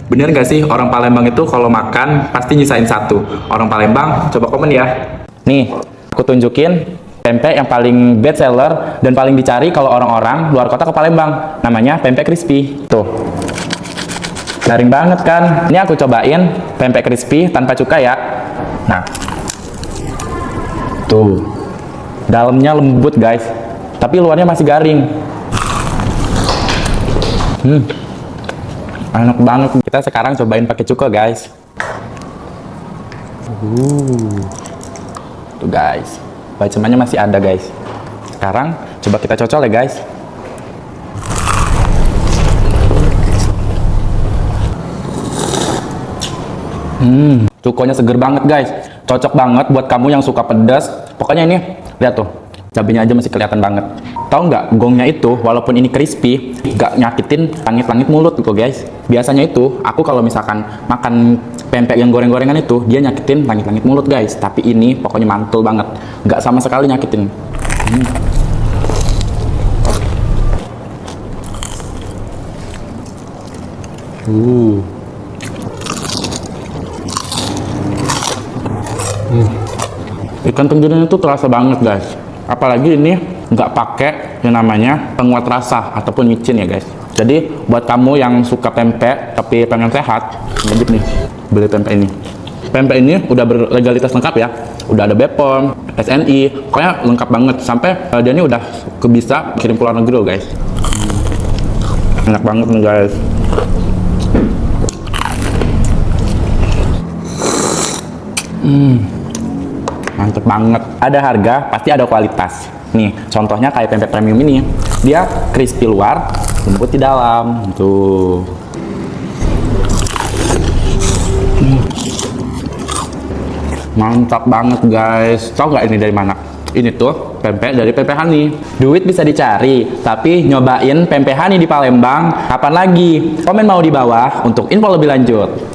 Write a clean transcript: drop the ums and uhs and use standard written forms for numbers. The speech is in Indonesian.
Bener nggak sih orang Palembang itu kalau makan pasti nyisain satu? Orang Palembang, coba komen ya. Nih, aku tunjukin pempek yang paling best seller dan paling dicari kalau orang-orang luar kota ke Palembang. Namanya pempek crispy. Tuh. Garing banget kan? Ini aku cobain pempek crispy tanpa cuka ya. Nah. Tuh. Dalamnya lembut, guys. Tapi luarnya masih garing. Enak banget. Kita sekarang cobain pakai cuka, guys. Tuh, guys. Bacemannya masih ada, guys. Sekarang coba kita cocol ya, guys. Cukonya seger banget, guys. Cocok banget buat kamu yang suka pedas. Pokoknya ini, lihat tuh. Cabenya aja masih kelihatan banget. Tahu nggak, gongnya itu walaupun ini crispy, nggak nyakitin langit-langit mulut gitu, guys. Biasanya itu aku kalau misalkan makan pempek yang goreng-gorengan itu, dia nyakitin langit-langit mulut, guys. Tapi ini pokoknya mantul banget, nggak sama sekali nyakitin. Ikan tenggirinya itu terasa banget, guys. Apalagi ini nggak pakai yang namanya penguat rasa ataupun micin ya, guys. Jadi buat kamu yang suka pempek tapi pengen sehat, wajib nih beli pempek ini. Pempek ini udah berlegalitas lengkap ya, udah ada BPOM, SNI, pokoknya lengkap banget. Sampai dia ini udah bisa kirim ke luar negeri loh, guys. Enak banget nih, guys. Mantep banget. Ada harga, pasti ada kualitas. Nih, contohnya kayak pempek premium ini. Dia crispy luar, lembut di dalam. Tuh. Mantap banget, guys. Tahu nggak ini dari mana? Ini tuh pempek dari Pempek Hani. Duit bisa dicari, tapi nyobain pempek Hani di Palembang kapan lagi? Komen mau di bawah untuk info lebih lanjut.